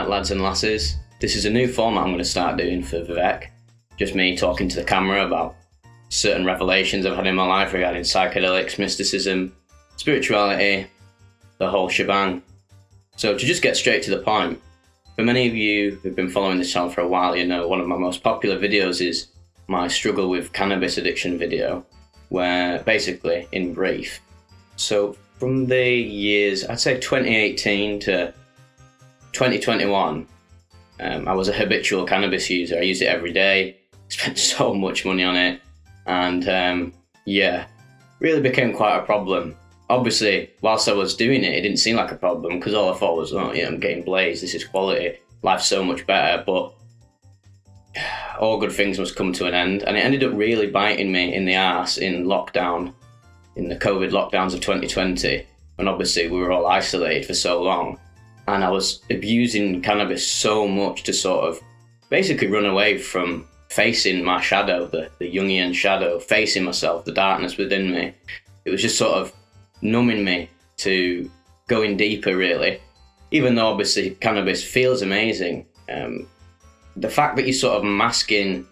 lads and lasses. This is a new format I'm going to start doing for Vivec. Just me talking to the camera about certain revelations I've had in my life regarding psychedelics, mysticism, spirituality, the whole shebang. So to just get straight to the point, for many of you who've been following this channel for a while, you know one of my most popular videos is my struggle with cannabis addiction video, where basically, in brief, so from the years, I'd say 2018 to 2021, I was a habitual cannabis user. I used it every day, spent so much money on it, and really became quite a problem. Obviously, whilst I was doing it, it didn't seem like a problem because all I thought was, oh yeah, I'm getting blazed, this is quality, life's so much better, but all good things must come to an end, and it ended up really biting me in the arse in lockdown, in the COVID lockdowns of 2020, when obviously we were all isolated for so long, and I was abusing cannabis so much to sort of basically run away from facing my shadow, the Jungian shadow, facing myself, the darkness within me. It was just sort of numbing me to going deeper, really. Even though obviously cannabis feels amazing, the fact that you're sort of masking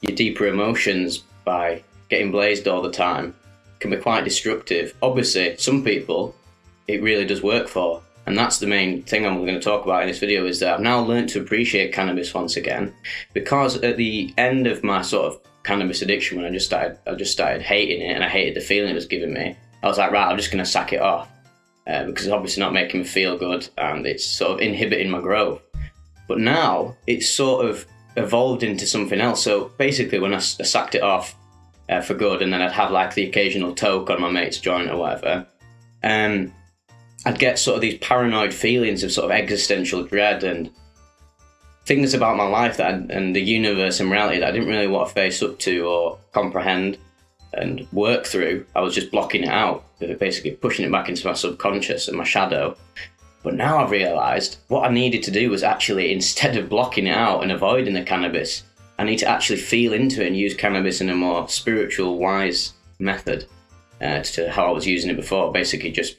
your deeper emotions by getting blazed all the time can be quite destructive. Obviously, some people it really does work for, and that's the main thing I'm going to talk about in this video, is that I've now learned to appreciate cannabis once again, because at the end of my sort of cannabis addiction, when I just started hating it and I hated the feeling it was giving me, I was like, right, I'm just going to sack it off, because it's obviously not making me feel good and it's sort of inhibiting my growth. But now it's sort of evolved into something else. So basically, when I sacked it off for good, and then I'd have like the occasional toke on my mate's joint or whatever, I'd get sort of these paranoid feelings of sort of existential dread and things about my life and the universe and reality that I didn't really want to face up to or comprehend and work through. I was just blocking it out, basically pushing it back into my subconscious and my shadow. But now I've realised what I needed to do was actually, instead of blocking it out and avoiding the cannabis, I need to actually feel into it and use cannabis in a more spiritual, wise method to how I was using it before. Basically just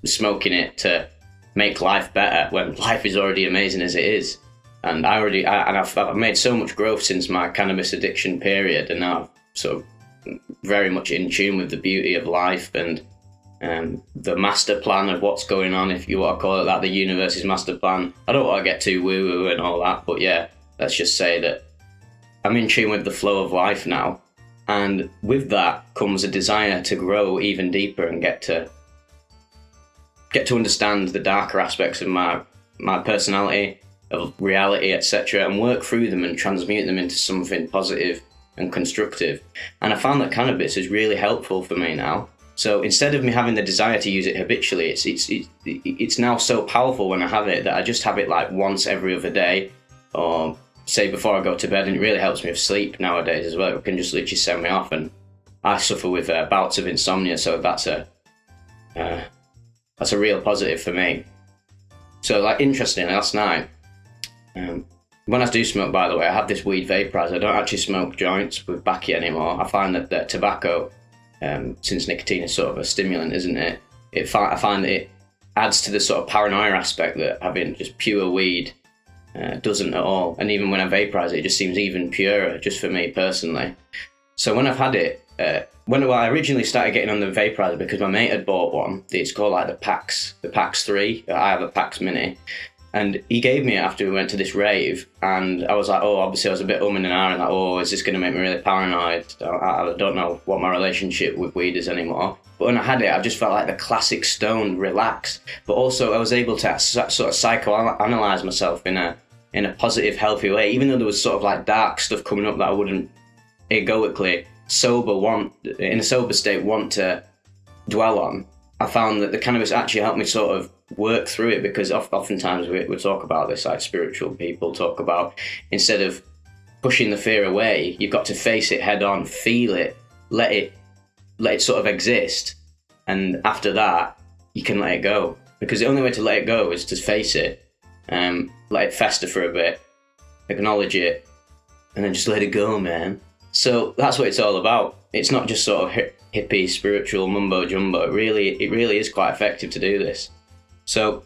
smoking it to make life better when life is already amazing as it is. And I've made so much growth since my cannabis addiction period, and now I'm sort of very much in tune with the beauty of life and the master plan of what's going on, if you want to call it that, the universe's master plan. I don't want to get too woo-woo and all that, but yeah, let's just say that I'm in tune with the flow of life now, and with that comes a desire to grow even deeper and get to understand the darker aspects of my personality, of reality, etc., and work through them and transmute them into something positive and constructive. And I found that cannabis is really helpful for me now. So instead of me having the desire to use it habitually, it's now so powerful when I have it that I just have it like once every other day, or say before I go to bed, and it really helps me with sleep nowadays as well. It can just literally send me off, and I suffer with bouts of insomnia, so that's a real positive for me. So like, interestingly, last night, when I do smoke, by the way, I have this weed vaporizer. I don't actually smoke joints with baccy anymore. I find that tobacco, since nicotine is sort of a stimulant, isn't it? I find that it adds to the sort of paranoia aspect that having just pure weed doesn't at all. And even when I vaporize it, it just seems even purer, just for me personally. So when I've had it, when I originally started getting on the vaporizer, because my mate had bought one, it's called like the Pax 3. I have a Pax Mini. And he gave me it after we went to this rave, and I was like, oh, obviously I was a bit umming and ahhing, like, oh, is this going to make me really paranoid? I don't know what my relationship with weed is anymore. But when I had it, I just felt like the classic stoned, relaxed. But also I was able to sort of psychoanalyze myself in a positive, healthy way, even though there was sort of like dark stuff coming up that I wouldn't egoically, in a sober state, want to dwell on. I found that the cannabis actually helped me sort of work through it, because oftentimes we talk about this, like spiritual people talk about, instead of pushing the fear away, you've got to face it head on, feel it, let it sort of exist, and after that you can let it go, because the only way to let it go is to face it, let it fester for a bit, acknowledge it, and then just let it go, man. So that's what it's all about. It's not just sort of hippie spiritual mumbo jumbo. It really is quite effective to do this. So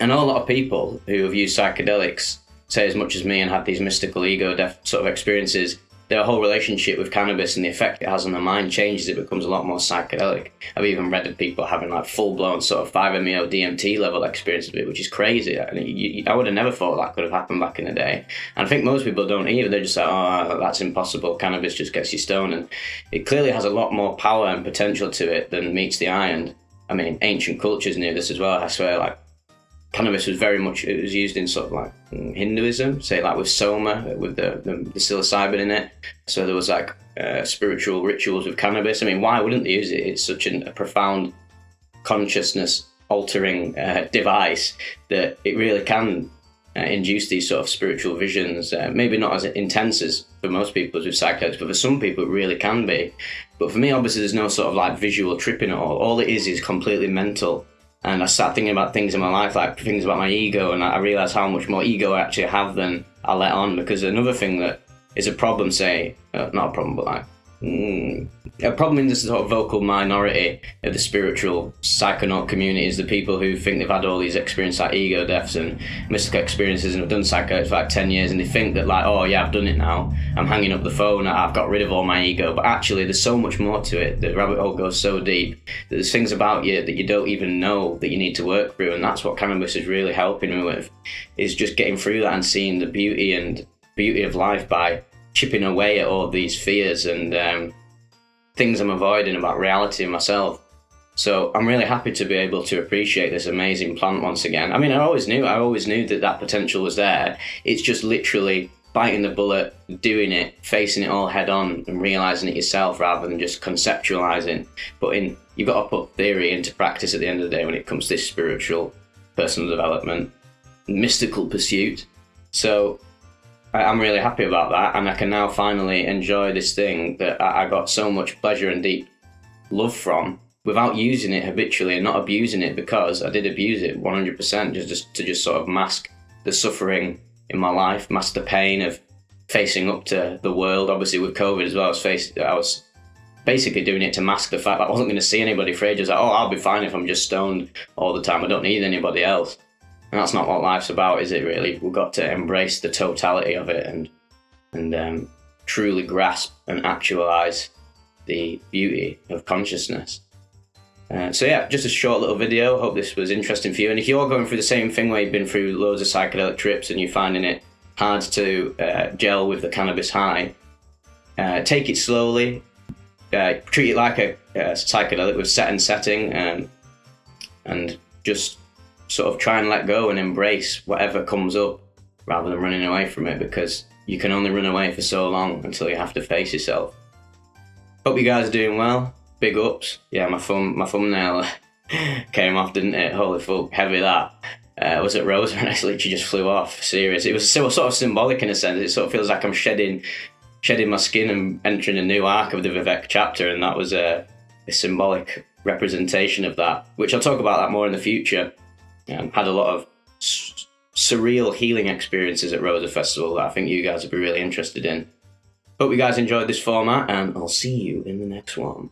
And a lot of people who have used psychedelics say as much as me and had these mystical ego death sort of experiences, their whole relationship with cannabis and the effect it has on the mind changes. It becomes a lot more psychedelic. I've even read of people having like full-blown sort of 5-MeO DMT level experience of it, which is crazy. I would have never thought that could have happened back in the day. And I think most people don't either. They're just like, oh, that's impossible. Cannabis just gets you stoned. And it clearly has a lot more power and potential to it than meets the eye. And I mean, ancient cultures knew this as well. I swear, like, cannabis was very much, it was used in sort of like Hinduism, say like with soma, with the psilocybin in it. So there was like spiritual rituals with cannabis. I mean, why wouldn't they use it? It's such a profound consciousness altering device that it really can induce these sort of spiritual visions. Maybe not as intense as for most people as with psychedelics, but for some people it really can be. But for me, obviously, there's no sort of like visual tripping at all. All it is completely mental. And I start thinking about things in my life, like things about my ego, and I realize how much more ego I actually have than I let on. Because another thing that is a problem, say, not a problem, but like, a problem in this sort of vocal minority of the spiritual psychonaut community is the people who think they've had all these experiences like ego deaths and mystical experiences and have done psychedelics for like 10 years, and they think that like, oh yeah, I've done it now, I'm hanging up the phone, I've got rid of all my ego. But actually there's so much more to it. The rabbit hole goes so deep that there's things about you that you don't even know that you need to work through, and that's what cannabis is really helping me with, is just getting through that and seeing the beauty of life by chipping away at all these fears and things I'm avoiding about reality and myself. So I'm really happy to be able to appreciate this amazing plant once again. I mean, I always knew that potential was there. It's just literally biting the bullet, doing it, facing it all head on and realizing it yourself rather than just conceptualizing. You've got to put theory into practice at the end of the day when it comes to this spiritual, personal development, mystical pursuit. So I'm really happy about that, and I can now finally enjoy this thing that I got so much pleasure and deep love from without using it habitually and not abusing it, because I did abuse it 100% just to sort of mask the suffering in my life, mask the pain of facing up to the world. Obviously with COVID as well, I was basically doing it to mask the fact that I wasn't going to see anybody for ages. Like, oh, I'll be fine if I'm just stoned all the time. I don't need anybody else. And that's not what life's about, is it really? We've got to embrace the totality of it and truly grasp and actualize the beauty of consciousness. So yeah, just a short little video. Hope this was interesting for you. And if you're going through the same thing where you've been through loads of psychedelic trips and you're finding it hard to gel with the cannabis high, take it slowly. Treat it like a psychedelic with set and setting, and just sort of try and let go and embrace whatever comes up rather than running away from it, because you can only run away for so long until you have to face yourself. Hope you guys are doing well. Big ups. Yeah, my thumbnail came off, didn't it? Holy fuck, heavy that. Was it Rosa? And it literally just flew off. Serious. It was sort of symbolic in a sense. It sort of feels like I'm shedding my skin and entering a new arc of the Vivec chapter, and that was a symbolic representation of that, which I'll talk about that more in the future. Had a lot of surreal healing experiences at Rosa Festival that I think you guys would be really interested in. Hope you guys enjoyed this format, and I'll see you in the next one.